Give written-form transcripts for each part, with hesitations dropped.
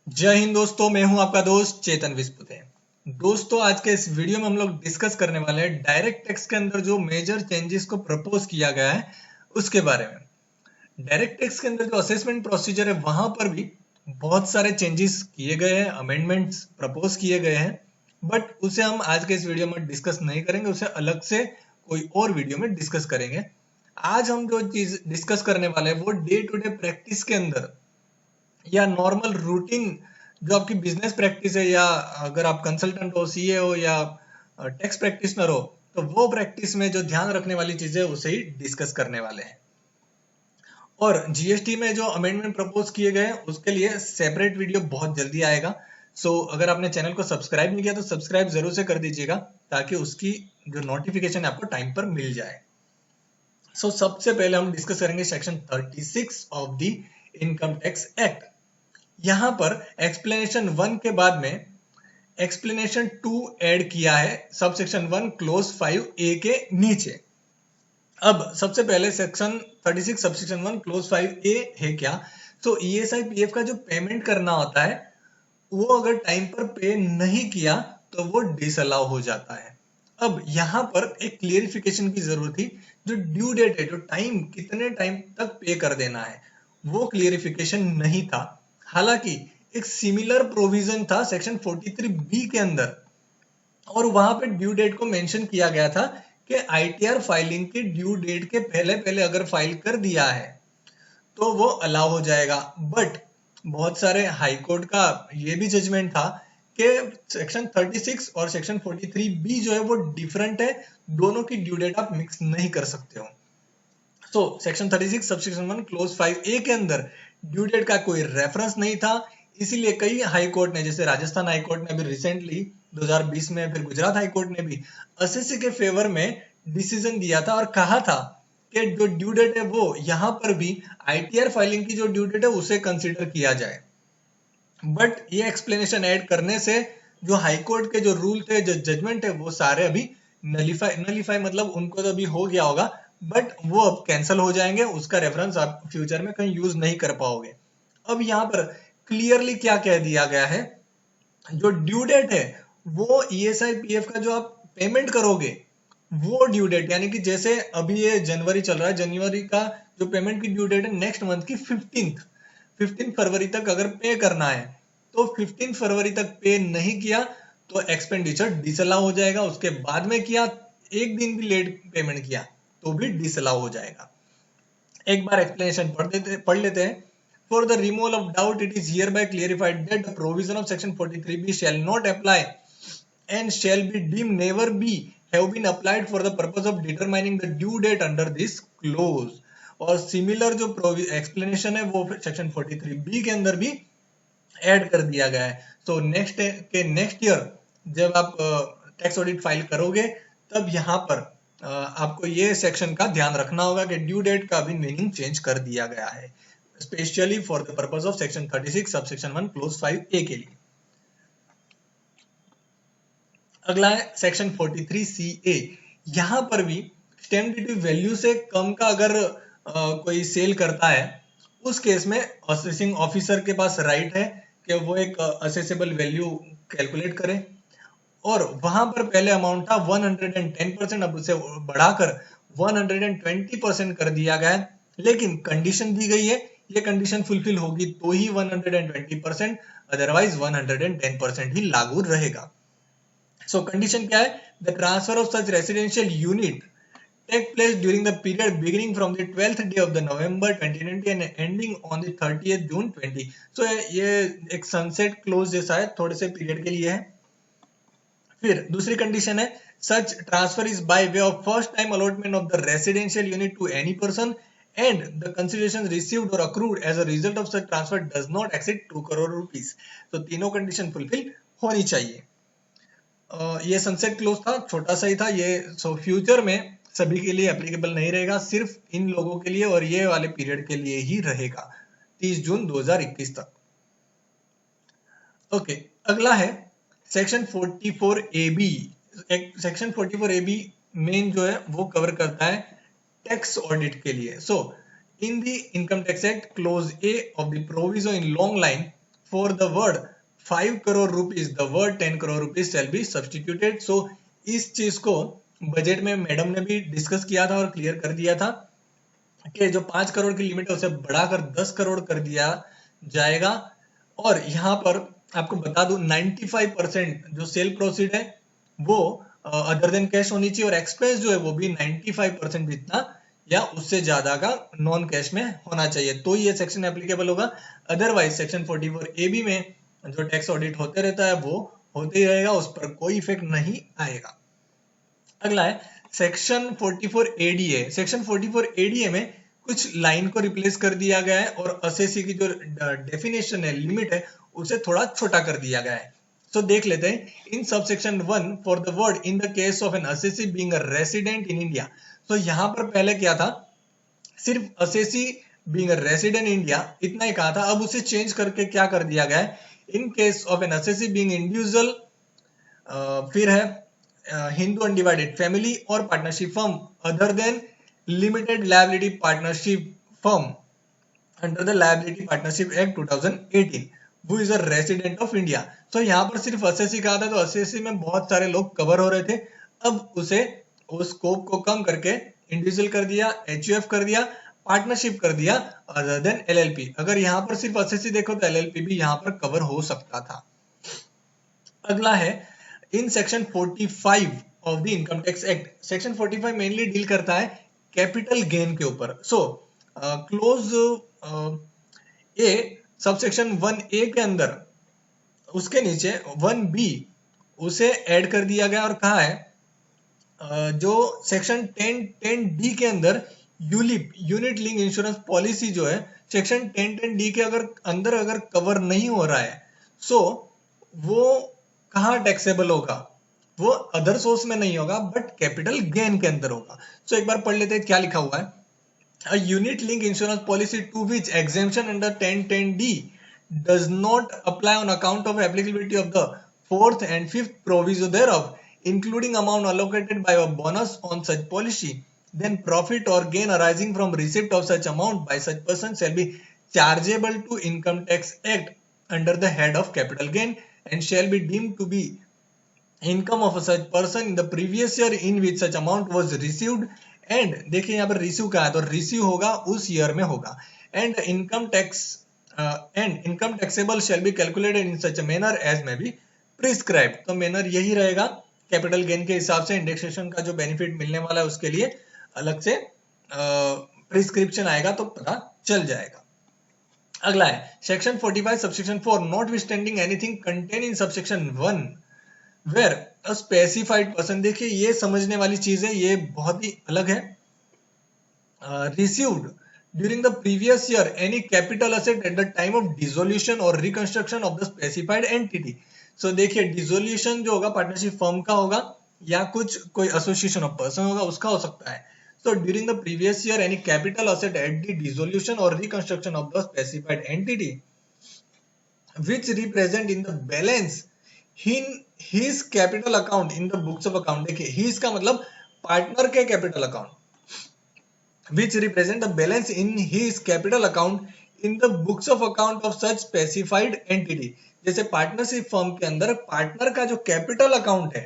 जय हिंद दोस्तों, मैं हूं आपका दोस्त चेतन विस्पुते। दोस्तों, आज के इस वीडियो में हम लोग डिस्कस करने वाले हैं डायरेक्ट टैक्स के अंदर जो मेजर चेंजेस को प्रपोज किया गया है उसके बारे में। डायरेक्ट टैक्स के अंदर जो असेसमेंट प्रोसीजर है वहां पर भी बहुत सारे चेंजेस किए गए हैं, अमेंडमेंट्स प्रपोज किए गए हैं, बट उसे हम आज के इस वीडियो में डिस्कस नहीं करेंगे, उसे अलग से कोई और वीडियो में डिस्कस करेंगे। आज हम जो चीज डिस्कस करने वाले हैं वो डे टू डे प्रैक्टिस के अंदर या नॉर्मल रूटीन जो आपकी बिजनेस प्रैक्टिस है, या अगर आप कंसल्टेंट हो, सीए हो, या टैक्स प्रैक्टिशनर हो, तो वो प्रैक्टिस में जो ध्यान रखने वाली चीजें उसे ही डिस्कस करने वाले हैं। और जीएसटी में जो अमेंडमेंट प्रपोज किए गए हैं उसके लिए सेपरेट वीडियो बहुत जल्दी आएगा। सो अगर आपने चैनल को सब्सक्राइब नहीं किया तो सब्सक्राइब जरूर से कर दीजिएगा, ताकि उसकी जो नोटिफिकेशन है आपको टाइम पर मिल जाए। सबसे पहले हम डिस्कस करेंगे section 36 of the income tax act. यहां पर एक्सप्लेनेशन 1 के बाद में एक्सप्लेनेशन 2 ऐड किया है सब सेक्शन 1 क्लोज 5A के नीचे। अब सबसे पहले section 36 sub section 1 close 5A है क्या? ईएसआई पीएफ का जो पेमेंट करना होता है वो अगर टाइम पर पे नहीं किया तो वो डिसअलाउ हो जाता है। अब यहाँ पर एक क्लियरिफिकेशन की जरूरत थी। जो ड्यू डेट है, जो टाइम, कितने टाइम तक पे कर देना है, वो क्लियरिफिकेशन नहीं था। हालांकि एक सिमिलर प्रोविजन था सेक्शन 43B के अंदर, और वहां पे ड्यू डेट को मेंशन किया गया था कि आईटीआर फाइलिंग की ड्यू डेट के पहले पहले अगर फाइल कर दिया है तो वो अलाउ हो जाएगा। बट बहुत सारे हाई कोर्ट का ये भी जजमेंट था कि सेक्शन 36 और सेक्शन 43B जो है वो डिफरेंट है, दोनों की ड्यू डेट आप मिक्स नहीं कर सकते हो। सेक्शन 36 सबसेक्शन 1 क्लोज 5A के अंदर ड्यू डेट का कोई रेफरेंस नहीं था। इसीलिए कई हाई कोर्ट ने, जैसे राजस्थान हाई कोर्ट ने अभी रिसेंटली 2020 में, फिर गुजरात हाई कोर्ट ने भी एसएससी के फेवर में डिसीजन दिया था और कहा था कि जो ड्यू डेट है वो यहां पर भी आईटीआर फाइलिंग की जो ड्यू डेट है उसे कंसीडर किया जाए। बट ये एक्सप्लेनेशन ऐड करने से जो हाई कोर्ट के जो रूल थे, जो जजमेंट है, वो सारे अभी नलीफाई मतलब उनको तो अभी हो गया होगा, बट वो अब कैंसिल हो जाएंगे, उसका रेफरेंस आप फ्यूचर में कहीं यूज नहीं कर पाओगे। अब यहाँ पर क्लियरली क्या कह दिया गया है, जो ड्यू डेट है वो ईएसआई पीएफ का जो आप पेमेंट करोगे वो ड्यू डेट, यानी कि जैसे अभी ये जनवरी चल रहा है, जनवरी का जो पेमेंट की ड्यू डेट है नेक्स्ट मंथ की 15 फरवरी तक अगर पे करना है, तो 15 फरवरी तक पे नहीं किया तो एक्सपेंडिचर डिसअलाउ हो जाएगा। उसके बाद में किया, एक दिन भी लेट पेमेंट किया तो भी डिसअलाउ हो जाएगा। एक बार एक्सप्लेनेशन पढ़ लेते हैं। For the removal of doubt, it is hereby clarified that the provision of section 43B shall not apply and shall be deemed never be have been applied for the purpose of determining the due date under this clause। और similar जो explanation है वो section 43B के अंदर भी add कर दिया गया है। नेक्स्ट ईयर जब आप टैक्स ऑडिट फाइल करोगे तब यहाँ पर आपको ये सेक्शन का ध्यान रखना होगा कि ड्यू डेट का भी मीनिंग चेंज कर दिया गया है, specially for the purpose of section 36 subsection 1 close 5A के लिए। अगला है सेक्शन 43CA। यहां पर भी स्टैम्प ड्यूटी वैल्यू से कम का अगर कोई सेल करता है, उस केस में असेसिंग ऑफिसर के पास राइट है कि वो एक असेसेबल वैल्यू कैलकुलेट करे, और वहां पर पहले अमाउंट था 110%, अब उसे बढ़ाकर 120% कर दिया गया है। लेकिन कंडीशन दी गई है, ये कंडीशन फुलफिल होगी तो ही 120%, अदरवाइज 110% ही लागू रहेगा। कंडीशन क्या है? The transfer of such residential unit take place during the period beginning from the 12th day of the November 2020 and ending on the 30th June 20। ये एक सनसेट क्लोज जैसा है, थोड़े से पीरियड के लिए है। फिर दूसरी कंडीशन है, such transfer is by way of first time allotment of the residential unit to any person and the consideration received और accrued as a result of such transfer does not exceed 2 crore rupees. तो तीनों condition fulfil होनी चाहिए। ये sunset close था, छोटा सा ही था ये। फ्यूचर में सभी के लिए एप्लीकेबल नहीं रहेगा, सिर्फ इन लोगों के लिए और ये वाले पीरियड के लिए ही रहेगा, 30 जून 2021 तक। ओके, अगला है section 44AB। Section 44AB main जो है वो कवर करता है टैक्स ऑडिट के लिए। In the income tax act close A of the provision in long line for the word 5 crore rupees the word 10 crore rupees shall be substituted. So इस चीज को बजट में मैडम ने भी डिस्कस किया था और क्लियर कर दिया था कि जो 5 करोड़ की लिमिट है उसे बढ़ाकर 10 करोड़ कर दिया जाएगा। और यहाँ पर आपको बता दूं 95% जो सेल प्रोसीड है वो अदर देन कैश होनी चाहिए, और एक्सपेंस जो है वो भी 95% जितना या उससे ज्यादा का नॉन कैश में होना चाहिए, तो ये सेक्शन एप्लीकेबल होगा। अदरवाइज सेक्शन 44 ए बी में जो टैक्स ऑडिट होते रहता है वो होते ही रहेगा, उस पर कोई इफेक्ट नहीं आएगा। अगला है सेक्शन 44 एडीए। सेक्शन 44 एडीए में कुछ लाइन को रिप्लेस कर दिया गया है और असेसी की जो डेफिनेशन है, लिमिट है, उसे थोड़ा छोटा कर दिया गया है। तो देख लेते हैं इन subsection 1 for the word in the case of N assessee being a resident in India. तो यहां पर पहले क्या था, सिर्फ assessee being a resident India इतना ही कहा था, अब उसे चेंज करके क्या कर दिया गया है, in case of N assessee being individual, फिर है हिंदू अनडिवाइडेड फैमिली और partnership firm other than limited liability partnership firm under the liability partnership act 2018 who is a resident of India. तो यहाँ पर सिर्फ असेसी कहा था, तो असेसी में बहुत सारे लोग कवर हो रहे थे, अब उसे उस स्कोप को कम करके इंडिविजुअल कर दिया, एचयूएफ कर दिया, पार्टनरशिप कर दिया अदर देन एलएलपी। अगर यहाँ पर सिर्फ असेसी देखो तो एलएलपी भी यहाँ पर कवर हो सकता था। अगला है in section 45 of the income tax act. Section 45 mainly deal करता है कैपिटल गेन के ऊपर। सो क्लोज ए सबसेक्शन 1A के अंदर उसके नीचे 1B उसे ऐड कर दिया गया और कहा है जो सेक्शन 10D के अंदर ULIP unit link insurance policy जो है सेक्शन 10D के अगर कवर नहीं हो रहा है, सो वो कहाँ टैक्सेबल होगा, वो अदर सोर्स में नहीं होगा बट कैपिटल गेन के अंदर होगा। सो एक बार पढ़ लेते हैं क्या लिखा हुआ है। A unit link insurance policy to which exemption under 1010D does not apply on account of applicability of the 4th and 5th proviso thereof, including amount allocated by a bonus on such policy, then profit or gain arising from receipt of such amount by such person shall be chargeable to Income Tax Act under the head of capital gain and shall be deemed to be income of such person in the previous year in which such amount was received। And देखिए यहाँ पर receive का है तो receive होगा उस year में होगा। And income taxable shall be calculated in such a manner as may be prescribe. तो मैनर यही रहेगा, कैपिटल गेन के हिसाब से इंडेक्सेशन का जो बेनिफिट मिलने वाला है उसके लिए अलग से प्रिस्क्रिप्शन आएगा तो पता चल जाएगा। अगला है section 45 subsection 4 notwithstanding anything contain in subsection 1 where a specified person. देखिए ये समझने वाली चीज है, ये बहुत ही अलग है। Received during the previous year any capital asset at the time of dissolution और reconstruction of the specified entity. So देखिए डिसोल्यूशन जो होगा पार्टनरशिप फर्म का होगा या कोई एसोसिएशन ऑफ पर्सन होगा उसका हो सकता है। So during the previous year, any capital asset at the dissolution or reconstruction of the specified entity, which represent in the balance in his capital account in the books of account। देखिए his का मतलब partner के capital account, which represent the balance in his capital account in the books of account of such specified entity। जैसे partnership firm के अंदर partner का जो capital account है,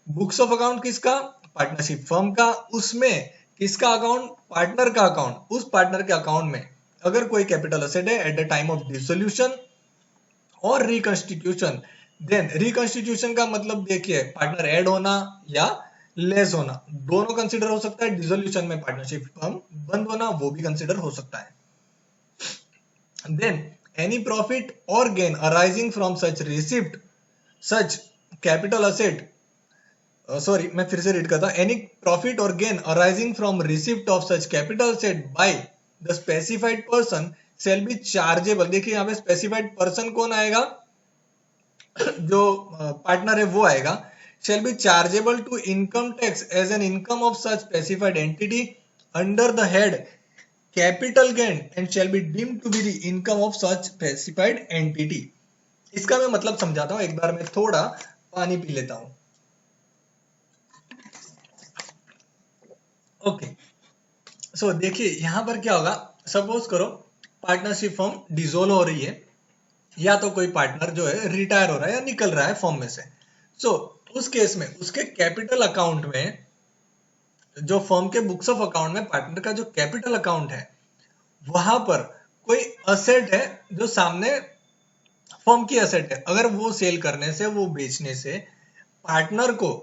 बुक्स ऑफ अकाउंट किसका, पार्टनरशिप फर्म का, उसमें किसका अकाउंट, पार्टनर का अकाउंट, उस पार्टनर के अकाउंट में अगर कोई कैपिटल असेट है at the time of dissolution और रिकंस्टिट्यूशन। देन रिकंस्टिट्यूशन का मतलब देखिए पार्टनर ऐड होना या लेस होना दोनों कंसीडर हो सकता है। डिसोल्यूशन में पार्टनरशिप फर्म बंद होना वो भी कंसीडर हो सकता है। देन एनी प्रॉफिट और gain arising from such receipt such capital asset, sorry मैं फिर से रीड करता हूं, एनी प्रॉफिट और gain arising from receipt of such capital asset by the specified person shall be chargeable. देखिए यहाँ पे स्पेसिफाइड पर्सन कौन आएगा, जो पार्टनर है वो आएगा। Shall be chargeable to income tax as an income of such specified entity under the head capital gain and shall be deemed to be the income of such specified entity. इसका मैं मतलब समझाता हूं, एक बार मैं थोड़ा पानी पी लेता हूं। ओके सो देखिए यहां पर क्या होगा, सपोज करो पार्टनरशिप फर्म डिसोल्व हो रही है या तो कोई पार्टनर जो है रिटायर हो रहा है या निकल रहा है फर्म में से। सो उस केस में उसके कैपिटल अकाउंट में, जो फर्म के बुक्स ऑफ अकाउंट में पार्टनर का जो कैपिटल अकाउंट है, वहां पर कोई असेट है जो सामने फर्म की असेट है, अगर वो सेल करने से, वो बेचने से पार्टनर को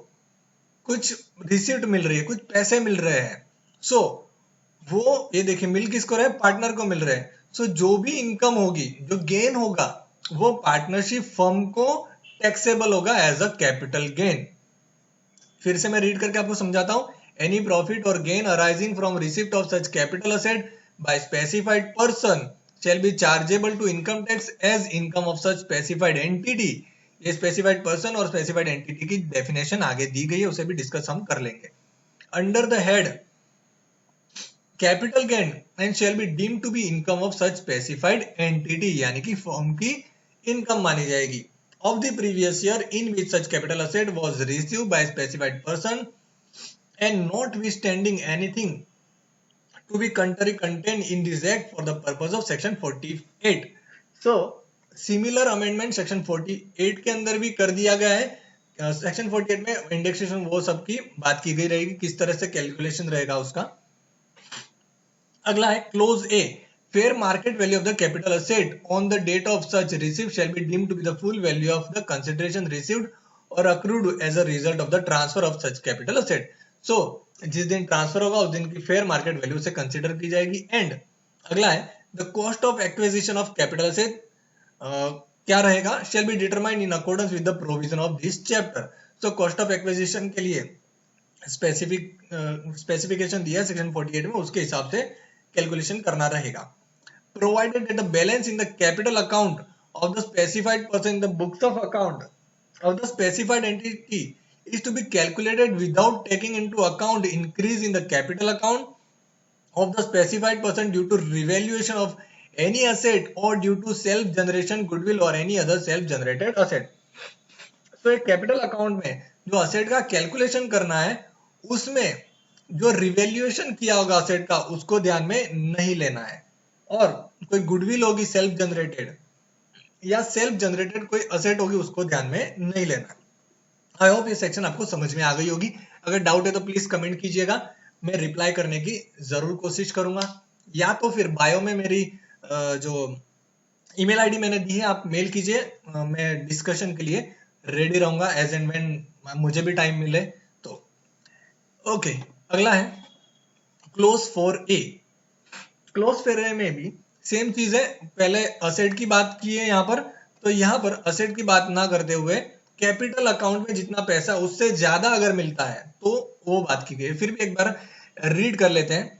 कुछ रिसीप्ट मिल रही है, कुछ पैसे मिल रहे हैं, सो वो, ये देखिए मिल किसको रहे, पार्टनर को मिल रहे हैं। सो जो भी इनकम होगी, जो गेन होगा, वो पार्टनरशिप फर्म को टैक्सेबल होगा एज अ कैपिटल गेन। फिर से मैं रीड करके आपको समझाता हूं। एनी प्रॉफिट और gain arising from receipt of such capital asset by specified person shall be chargeable to income tax as income of such specified entity। ये स्पेसिफाइड पर्सन और स्पेसिफाइड एंटिटी की डेफिनेशन आगे दी गई है, उसे भी डिस्कस हम कर लेंगे। Under the head capital gain and shall be deemed to be income of such specified entity, यानी कि फर्म की इनकम मानी जाएगी of the previous year in which such capital asset was received by specified person and notwithstanding anything to be contrary contained in this act for the purpose of section 48। so similar amendment section 48 के अंदर भी कर दिया गया है। Section 48 में indexation वो सब की बात की गई रहेगी, किस तरह से कैलकुलेशन रहेगा उसका। अगला है clause A, fair market value of the capital asset on the date of such received shall be deemed to be the full value of the consideration received और accrued as a result of the transfer of such capital asset. So जिस दिन transfer होगा उस दिन की fair market value से consider की जाएगी। एंड अगला है the cost of acquisition of capital asset क्या रहेगा, shall be determined in accordance with the provision of this chapter. So cost of acquisition के लिए स्पेसिफिकेशन दिया है सेक्शन 48 में, उसके हिसाब से कैलकुलेशन करना रहेगा। Provided that the balance in the capital account of the specified person in the books of account of the specified entity is to be calculated without taking into account increase in the capital account of the specified person due to revaluation of any asset or due to self generation goodwill or any other self generated asset। तो एक capital account में जो asset का calculation करना है, उसमें जो revaluation किया होगा असेट का, उसको ध्यान में नहीं लेना है, और कोई गुडविल होगी सेल्फ जनरेटेड या सेल्फ जनरेटेड कोई असेट होगी, उसको ध्यान में नहीं लेना। आई होप ये सेक्शन आपको समझ में आ गई होगी। अगर डाउट है तो प्लीज कमेंट कीजिएगा, मैं रिप्लाई करने की जरूर कोशिश करूंगा, या तो फिर बायो में मेरी जो ईमेल आईडी मैंने दी है आप मेल कीजिए, मैं डिस्कशन के लिए रेडी रहूंगा एज एंड व्हेन मुझे भी टाइम मिले तो। ओके, अगला है close for a. Close for a में भी सेम चीज है, पहले असेट की बात की है यहाँ पर, तो यहाँ पर असेट की बात ना करते हुए कैपिटल अकाउंट में जितना पैसा उससे ज्यादा अगर मिलता है तो वो बात की गई। फिर भी एक बार रीड कर लेते हैं।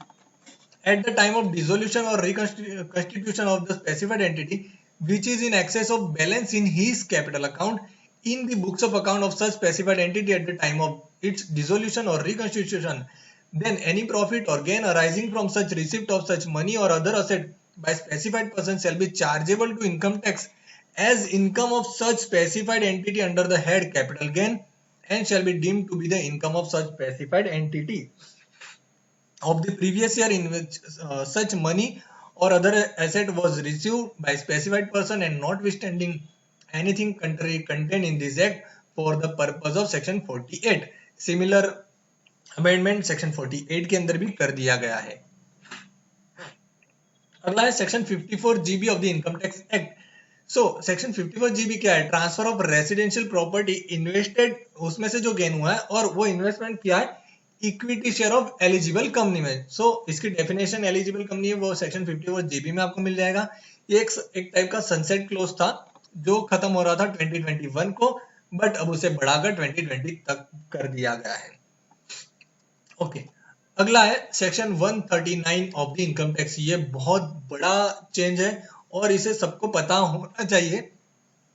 At the time of dissolution और reconstitution of the specified entity which is in excess of balance in his capital account in the books of account of such specified entity at the time of its dissolution और reconstitution, then any profit or gain arising from such receipt of such money or other asset by specified person shall be chargeable to income tax as income of such specified entity under the head capital gain and shall be deemed to be the income of such specified entity of the previous year in which such money or other asset was received by specified person and notwithstanding anything contrary contained in this act for the purpose of section 48। Similar amendment section 48 के अंदर भी कर दिया गया है। अगला है section 54 GB of the income tax act. So section 54 GB क्या है, transfer of residential property invested, उसमें से जो गेन हुआ है और वो इन्वेस्टमेंट किया है equity share of eligible company में। सो इसकी डेफिनेशन एलिजिबल कंपनी है वो सेक्शन 54 जीबी में आपको मिल जाएगा। ये एक टाइप का सनसेट क्लोज था जो खत्म हो रहा था 2021 को, बट अब उसे बढ़ाकर 2020 तक कर दिया गया है। ओके, अगला है section 139 of the income tax. ये बहुत बड़ा चेंज है और इसे सबको पता होना चाहिए,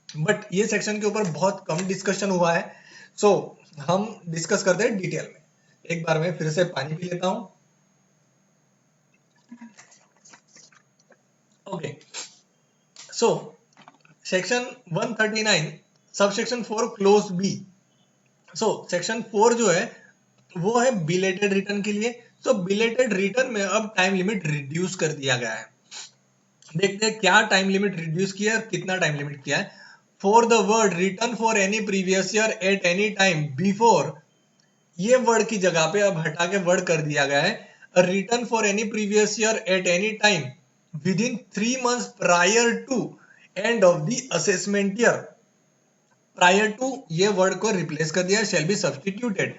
बट ये सेक्शन के ऊपर बहुत कम डिस्कशन हुआ है, सो हम डिस्कस करते हैं डिटेल में। एक बार मैं फिर से पानी पी लेता हूं। ओके, सो section 139 sub section 4 clause B. So section 4 जो है वो है बिलेटेड रिटर्न के लिए। सो बिलेटेड रिटर्न में अब टाइम लिमिट रिड्यूस कर दिया गया है। देखते हैं क्या टाइम लिमिट रिड्यूस किया है और कितना टाइम लिमिट किया है। For the word return for any previous year at any time before, ये वर्ड की जगह पे अब हटा के वर्ड कर दिया गया है return for any previous year at any time within 3 months prior to end of the assessment year. Prior to ये वर्ड को रिप्लेस कर दिया, शेल बी सब्स्टिट्यूटेड।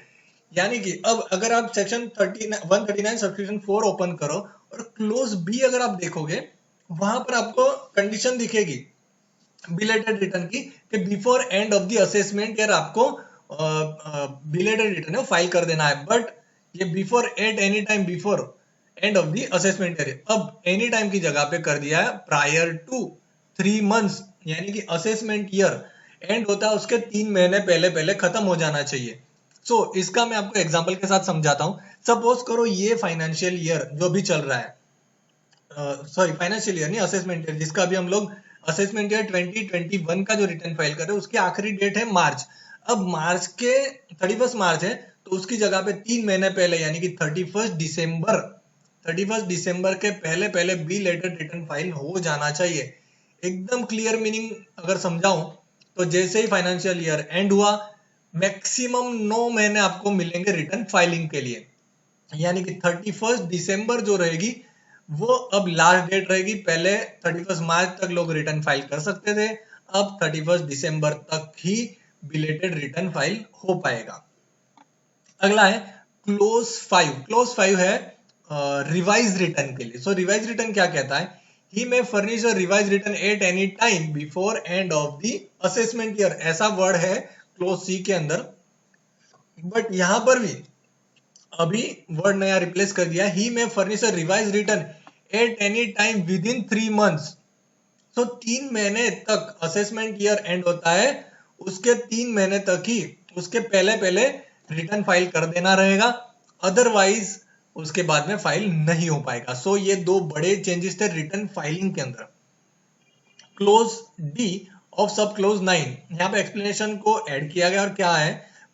यानी कि अब अगर आप सेक्शन 139 सब्स्टिट्यूशन 4 ओपन करो और क्लोज बी अगर आप देखोगे, वहां पर आपको कंडीशन दिखेगी बिलेटेड रिटर्न की कि before end of the assessment year आपको बिलेटेड रिटर्न है फाइल कर देना है। बट ये before eight any time before end of the assessment year, अब एनी टाइम की जगह पे कर दिया है प्रायर टू 3 months, यानी कि असेसमेंट ईयर एंड होता है उसके 3 महीने पहले पहले खत्म हो जाना चाहिए। सो इसका मैं आपको एग्जांपल के साथ समझाता हूं। सपोज करो ये फाइनेंशियल ईयर जो भी चल रहा है, सॉरी फाइनेंशियल ईयर नहीं, असेसमेंट ईयर, जिसका अभी हम लोग असेसमेंट ईयर 2021 का जो रिटर्न फाइल कर रहे हैं उसकी आखिरी डेट है मार्च। अब मार्च के 31 मार्च है, तो उसकी जगह पे 3 महीने पहले यानी कि 31 दिसंबर के पहले पहले बी लेटेड रिटर्न फाइल हो जाना चाहिए। एकदम क्लियर मीनिंग अगर समझाऊं तो जैसे ही फाइनेंशियल ईयर एंड हुआ, मैक्सिमम 9 महीने आपको मिलेंगे रिटर्न फाइलिंग के लिए, यानी कि 31 दिसंबर जो रहेगी वो अब लास्ट डेट रहेगी। पहले 31 मार्च तक लोग रिटर्न फाइल कर सकते थे, अब 31 दिसंबर तक ही बिलेटेड रिटर्न फाइल हो पाएगा। अगला है क्लोज 5। क्लोज 5 है रिवाइज रिटर्न के लिए। सो रिवाइज रिटर्न क्या कहता है, he may furnish a revise return at any time before end of the assessment year, ऐसा वर्ड है क्लोज सी के अंदर। बट यहां पर भी अभी वर्ड नया रिप्लेस कर दिया, ही में furnish a revise return at any time within 3 months। सो 3 महीने तक असेसमेंट ईयर एंड होता है, उसके 3 महीने तक ही उसके पहले पहले रिटर्न फाइल कर देना रहेगा, अदरवाइज उसके बाद में फाइल नहीं हो पाएगा। सो ये दो बड़े चेंजेस थे रिटर्न फाइलिंग के अंदर। क्लोज डी ऑफ सब क्लोज 9, यहाँ पे एक्सप्लेनेशन को ऐड किया गया और क्या है,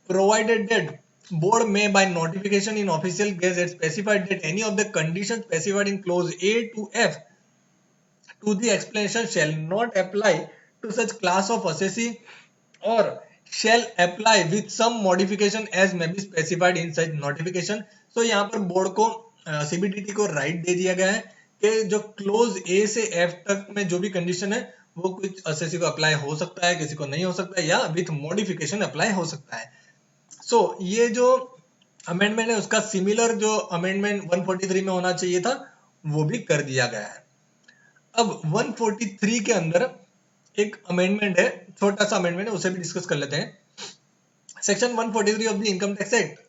provided that board may by notification in official gazette specified that any of the conditions specified in clause A to F to the explanation shall not apply to such class of assessee or shall apply with some modification as may be specified in such notification। so यहाँ पर board को CBDT को right they दिया गया है कि जो close ए से एफ तक में जो भी कंडीशन है वो कुछ असेसी को अप्लाई हो सकता है, किसी को नहीं हो सकता है, या विथ मॉडिफिकेशन अप्लाई हो सकता है। सो ये जो अमेंडमेंट है उसका सिमिलर जो अमेंडमेंट 143 में होना चाहिए था वो भी कर दिया गया है। अब 143 के अंदर एक अमेंडमेंट है, छोटा सा अमेंडमेंट है, उसे भी डिस्कस कर लेते हैं। Section 143 of the income tax act,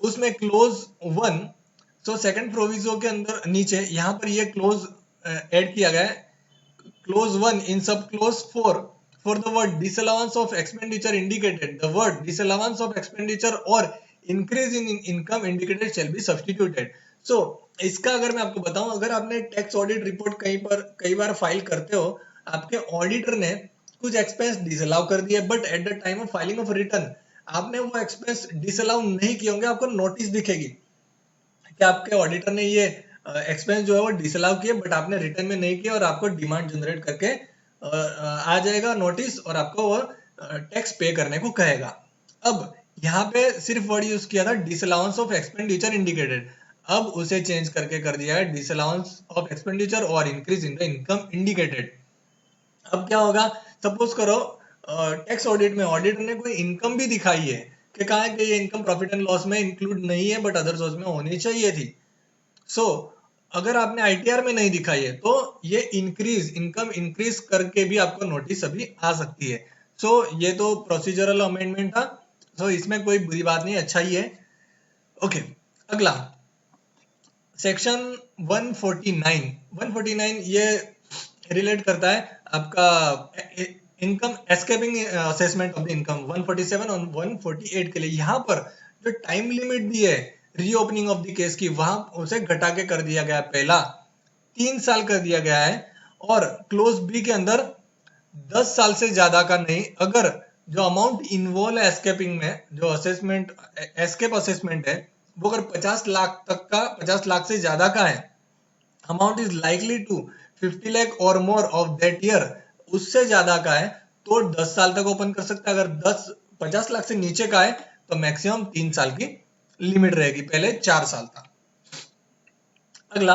उसमें क्लोज 1, सो सेकंड प्रोविजो के अंदर नीचे यहाँ पर ये क्लोज ऐड किया गया है, क्लोज 1 इन सब close 4 for the word disallowance of expenditure indicated, the word disallowance of expenditure or increase in income indicated shall be substituted। so इसका अगर मैं आपको बताऊं, अगर आपने टैक्स ऑडिट रिपोर्ट कई बार फाइल करते हो, आपके ऑडिटर ने कुछ एक्सपेंस डिसअलाउ कर दिए, but at the time of filing of return आपने वो एक्सपेंस डिसअलाउ नहीं किए होंगे, आपको नोटिस दिखेगी कि आपके ऑडिटर ने ये एक्सपेंस जो है वो डिसअलाउ किए, बट आपने रिटर्न में नहीं किया और आपको डिमांड जनरेट करके आ जाएगा नोटिस और आपको वो टैक्स पे करने को कहेगा। अब यहाँ पे सिर्फ वर्ड यूज किया था डिसअलाउंस ऑफ एक्सपेंडिचर इंडिकेटेड, अब उसे चेंज करके कर दिया है डिसअलाउंस ऑफ एक्सपेंडिचर और increase in the income indicated. अब क्या होगा, सपोज करो टैक्स ऑडिट में ऑडिटर ने कोई इनकम भी दिखाई है कि कहा है कि ये इनकम प्रॉफिट एंड लॉस में इंक्लूड नहीं है बट अदर सोर्स में होनी चाहिए थी। सो अगर आपने आईटीआर में नहीं दिखाई है तो ये इनकम इंक्रीज करके भी आपको नोटिस अभी आ सकती है। सो ये तो प्रोसीजरल अमेंडमेंट था, सो इसमें कोई बुरी बात नहीं, अच्छा ही है। ओके, अगला सेक्शन 149 ये रिलेट करता है आपका income escaping assessment of the income 147 और 148 के लिए। यहाँ पर जो टाइम लिमिट दी है रीओपनिंग ऑफ द केस की, वहां उसे घटा के कर दिया गया, पहला 3 साल कर दिया गया है, और क्लोज बी के अंदर 10 साल से ज्यादा का नहीं। अगर जो अमाउंट इन्वॉल्व है एस्केपिंग में, जो असेसमेंट एस्केप असेसमेंट है, वो अगर 50 लाख तक का, 50 लाख से ज्यादा का है, amount is likely to 50 lakh और मोर ऑफ दैट ईयर, उससे ज्यादा का है तो 10 साल तक ओपन कर सकता है। अगर 50 लाख से नीचे का है तो मैक्सिमम 3 साल की लिमिट रहेगी, पहले 4 साल था। अगला,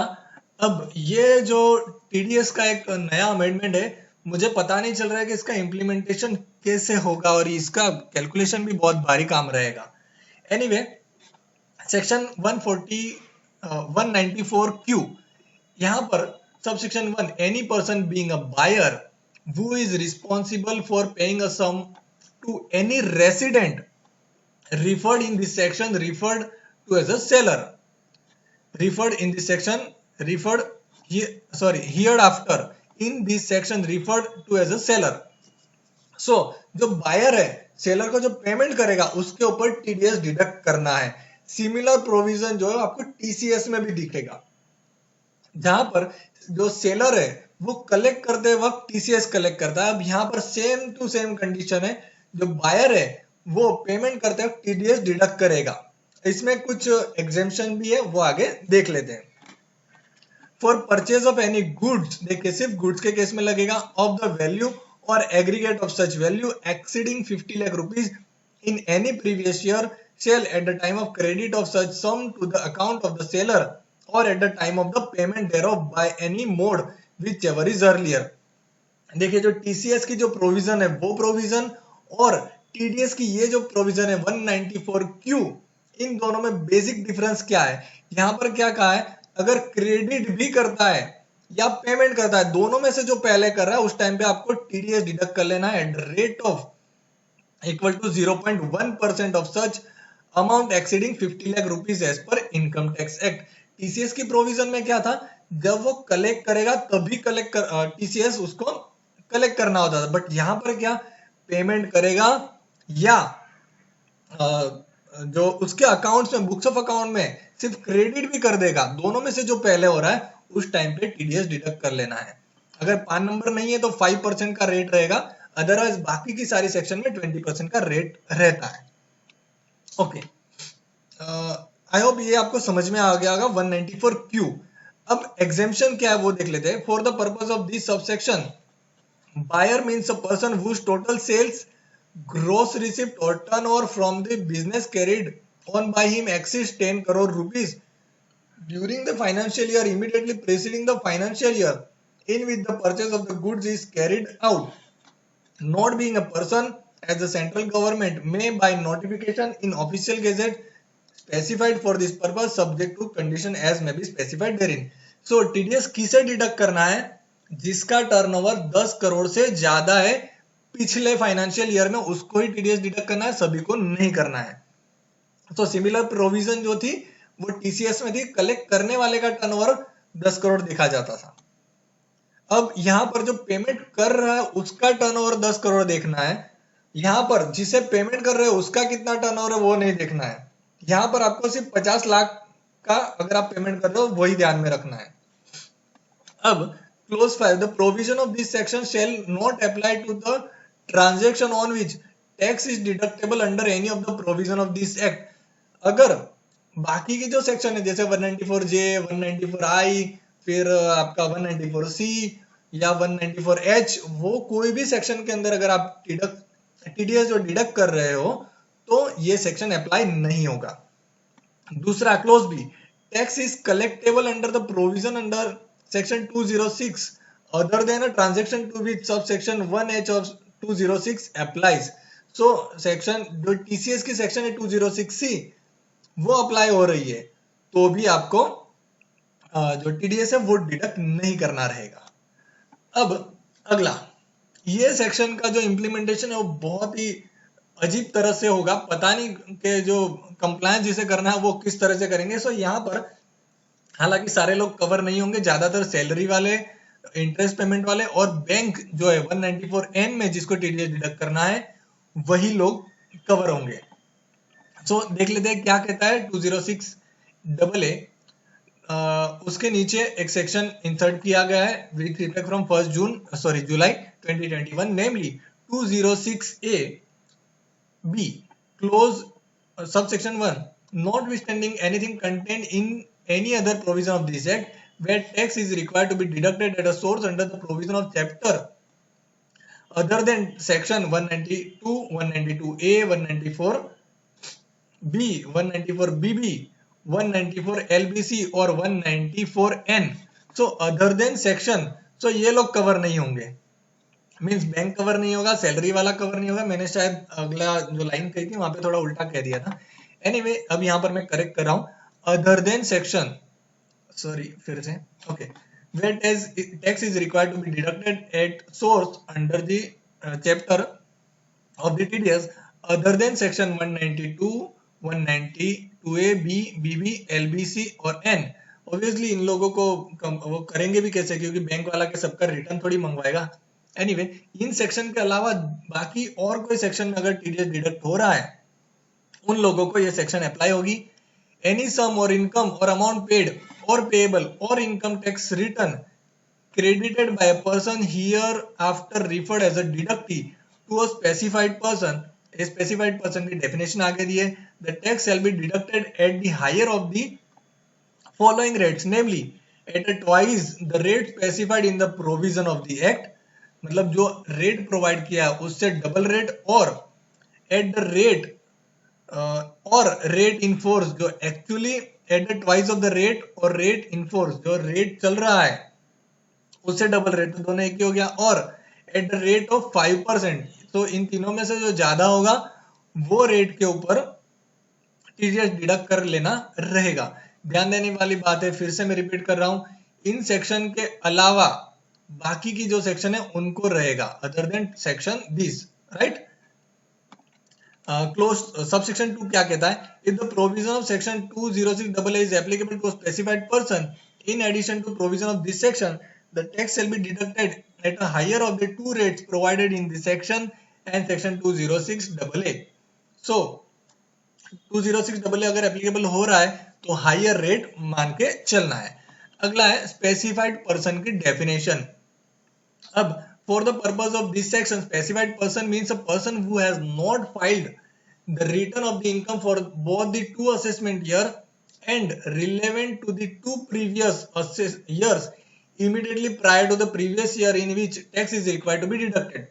अब ये जो टीडीएस का एक नया अमेंडमेंट है, मुझे पता नहीं चल रहा है कि इसका इम्प्लीमेंटेशन कैसे होगा और इसका कैलकुलेशन भी बहुत भारी काम रहेगा। एनीवे, सेक्शन 194Q, यहाँ पर subsection 1, any person being a buyer who is responsible for paying a sum to any resident referred in this section referred to as a seller, referred in this section referred hereafter in this section referred to as a seller. So जो buyer है, seller को जो payment करेगा उसके ऊपर TDS deduct करना है। Similar provision जो है आपको टीसीएस में भी दिखेगा, जहां पर जो सेलर है वो कलेक्ट करते वक्त टीसीएस कलेक्ट करता है। अब यहाँ पर सेम टू सेम कंडीशन है, जो बायर है वो पेमेंट करते वक्त टीडीएस डिडक्ट करेगा। इसमें कुछ एग्जेम्पशन भी है, वो आगे देख लेते हैं। For purchase of any goods, देखिए सिर्फ गुड्स के केस में लगेगा, ऑफ द वैल्यू और aggregate of such value exceeding 50 lakh rupees in any previous year sale at the time of credit of such sum to the account of the seller और at the time of the payment thereof by any mode whichever is earlier। देखिए जो TCS की जो provision है वो provision और TDS की ये जो प्रोविजन है 194Q, इन दोनों में बेसिक डिफरेंस क्या है? यहाँ पर क्या कहा है, अगर क्रेडिट भी करता है या पेमेंट करता है, दोनों में से जो पहले कर रहा है उस टाइम पे आपको टीडीएस डिडक्ट कर लेना है at the rate of equal to 0.1% of such amount exceeding 50 lakh rupees as per income tax act. TCS की प्रोविजन में क्या था, जब वो कलेक्ट करेगा तभी टीसीएस उसको कलेक्ट करना होता था, बट यहां पर क्या, पेमेंट करेगा या जो उसके अकाउंट्स में, बुक्स ऑफ अकाउंट में सिर्फ क्रेडिट भी कर देगा, दोनों में से जो पहले हो रहा है उस टाइम पे टीडीएस डिडक्ट कर लेना है। अगर पान नंबर नहीं है तो 5% का रेट रहेगा, अदरवाइज बाकी की सारी सेक्शन में 20% का रेट रहता है। ओके, आई होप ये आपको समझ में आ गया होगा 194Q। अब एग्जेम्पशन क्या है वो देख लेते हैं। For the purpose of this subsection, buyer means a person whose total sales, gross receipt और turnover from the business carried on by him exceeds 10 crore rupees during the financial year immediately preceding the financial year in which the purchase of the goods is carried out, not being a person as the central government may by notification in official gazette specified for this purpose subject to condition as may be specified therein। so TDS किसे deduct करना है, जिसका turnover 10 crore से ज्यादा है पिछले financial year में, उसको ही TDS डिडक्ट करना है, सभी को नहीं करना है। तो सिमिलर प्रोविजन जो थी वो टीसीएस में थी, कलेक्ट करने वाले का टर्नओवर 10 करोड़ देखा जाता था। अब यहाँ पर जो पेमेंट कर रहा है उसका टर्नओवर 10 करोड़ देखना है, यहाँ पर जिसे पेमेंट कर रहे हो उसका कितना टर्नओवर है वो नहीं देखना है। यहाँ पर आपको सिर्फ 50 लाख का अगर आप पेमेंट कर रहे हो वही ध्यान में रखना है। अब clause 5, the provision of this section shall not apply to the transaction on which tax is deductible under any of the provision of this act. अगर बाकी की जो सेक्शन है जैसे 194J, 194I, फिर आपका 194C या 194H, वो कोई भी सेक्शन के अंदर अगर आप टीडीएस जो डिडक्ट कर रहे हो तो ये सेक्शन अप्लाई नहीं होगा। दूसरा clause B, tax is collectable under the provision under section 206 other than a transaction to which sub section 1H of 206 applies. So section जो टीसीएस की सेक्शन है 206C वो अप्लाई हो रही है तो भी आपको जो टीडीएस है वो डिडक्ट नहीं करना रहेगा। अब अगला, ये सेक्शन का जो इम्प्लीमेंटेशन है वो बहुत ही अजीब तरह से होगा, पता नहीं कि जो कंप्लायंस जिसे करना है वो किस तरह से करेंगे। सो यहाँ पर हालांकि सारे लोग कवर नहीं होंगे, ज्यादातर सैलरी वाले, इंटरेस्ट पेमेंट वाले और बैंक जो है 194N में जिसको टीडीएस डिडक्ट करना है वही लोग कवर होंगे। सो देख लेते हैं क्या कहता है 206AA। उसके नीचे एक सेक्शन इंसर्ट किया गया है with effect from 1 July 2021, namely 206A B close subsection 1, notwithstanding anything contained in any other provision of this act, where tax is required to be deducted at a source under the provision of chapter other than section 192, 192A, 194B, 194BB, 194LBC और 194N. so other than section, so ये लोग cover नहीं होंगे, means bank cover नहीं होगा, salary वाला cover नहीं होगा. मैंने शायद अगला जो लाइन कही थी वहां पे थोड़ा उल्टा कह दिया था. एनीवे अब यहाँ पर मैं करेक्ट कर रहा हूँ. अदर देन सेक्शन, सॉरी फिर से, okay, where tax is required to be deducted at source under the chapter of the TDS other than section 192, 192A, B, BB, LBC और N. ऑब्वियसली इन लोगों को वो करेंगे भी कैसे, क्योंकि बैंक वाला के सबका रिटर्न थोड़ी मंगवाएगा. एनीवे इन सेक्शन के अलावा बाकी और कोई सेक्शन में अगर टीडीएस डिडक्ट हो रहा है उन लोगों को ये सेक्शन अप्लाई होगी. एनी सम और इनकम और अमाउंट पेड और पेएबल और income tax return credited by a person hereafter referred as a deductee to a specified person. A specified person की definition आगे दी है. The tax shall be deducted at the higher of the following rates, namely at a twice the rate specified in the provision of the act. मतलब जो rate provide किया है उससे double rate, और at the rate और rate in force जो actually at the twice of the rate, और rate in force जो रेट चल रहा है उससे डबल रेट, तो दोनों एक ही हो गया. और एट द रेट ऑफ 5%, तो इन तीनों में से जो ज्यादा होगा वो रेट के ऊपर टीडीएस डिडक्ट कर लेना रहेगा. ध्यान देने वाली बात है, फिर से मैं रिपीट कर रहा हूं, इन सेक्शन के अलावा बाकी की जो सेक्शन है उनको रहेगा, other than section this, right. Clause subsection 2 क्या कहता है? If the provision of section 206AA is applicable to specified person in addition to provision of this section, the tax shall be deducted at a higher of the two rates provided in this section and section 206AA. so 206AA अगर applicable हो रहा है तो higher rate मान के चलना है. अगला है स्पेसिफाइड पर्सन की डेफिनेशन. अब for the purpose of this section, specified person means a person who has not filed the return of the income for both the two assessment year and relevant to the two previous years immediately prior to the previous year in which tax is required to be deducted.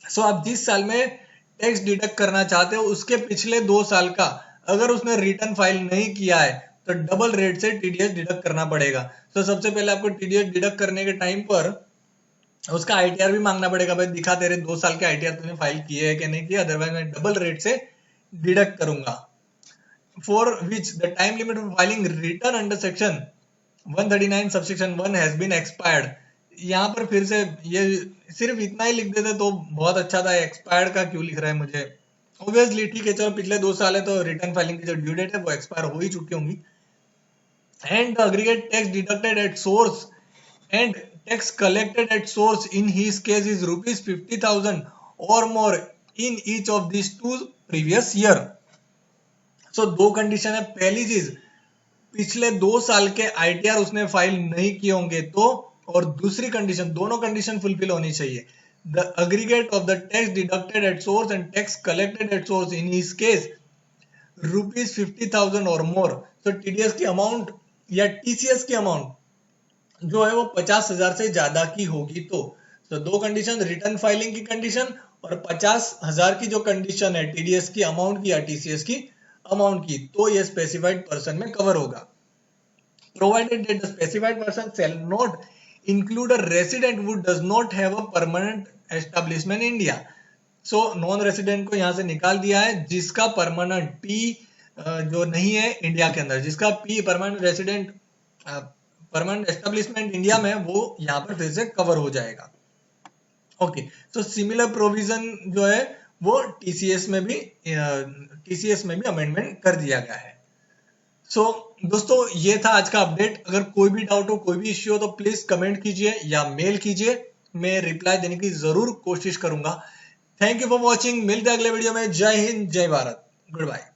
So आप जिस साल में tax deduct करना चाहते हो उसके पिछले 2 साल का अगर उसने रिटर्न फाइल नहीं किया है तो डबल रेट से टीडीएस डिडक्ट करना पड़ेगा. तो सबसे पहले आपको टीडीएस डिडक्ट करने के टाइम पर उसका आईटीआर भी मांगना पड़ेगा, भाई दिखा तेरे 2 साल के आईटीआर तूने फाइल किए है कि नहीं किया, अदरवाइज मैं डबल रेट से डिडक्ट करूंगा. For which the time limit for filing return under section 139 subsection 1 has been expired. यहाँ पर फिर से ये सिर्फ इतना ही लिख देते तो बहुत अच्छा था. एक्सपायर्ड का क्यों लिख रहा है मुझे? ऑब्वियसली ठीक है, चलो पिछले 2 साल है तो रिटर्न फाइलिंग की जो ड्यू डेट है वो एक्सपायर हो ही चुकी होंगी. And the aggregate tax deducted at source and tax collected at source in his case is rupees 50,000 or more in each of these 2 previous year. So 2 condition है. पहली चीज, पिछले 2 साल के आईटीआर उसने फाइल नहीं किए होंगे तो, और दूसरी कंडीशन, दोनों कंडीशन फुलफिल होनी चाहिए. The aggregate of the tax deducted at source and tax collected at source in his case rupees 50,000 or more. So TDS की अमाउंट या TCS की अमाउंट जो है वो 50,000 से ज्यादा की होगी तो 2 कंडीशन, रिटर्न फाइलिंग की कंडीशन और 50,000 की जो कंडीशन है टीडीएस की अमाउंट की या टीसीएस की अमाउंट की, तो ये स्पेसिफाइड पर्सन में कवर होगा. Provided that the specified person shall not include a resident who does not have a permanent establishment in India. So non resident को यहां से निकाल दिया है, जिसका परमानेंट पी जो नहीं है इंडिया के अंदर, जिसका P permanent resident permanent establishment India में, वो यहाँ पर फिर से कवर हो जाएगा. ओके, सो सिमिलर प्रोविजन जो है वो टीसीएस में भी अमेंडमेंट कर दिया गया है. सो दोस्तों ये था आज का अपडेट. अगर कोई भी डाउट हो, कोई भी इश्यू हो तो प्लीज कमेंट कीजिए या मेल कीजिए, मैं रिप्लाई देने की जरूर कोशिश करूंगा. Thank you for watching. मिलते हैं अगले वीडियो में. जय हिंद, जय भारत, गुड बाय.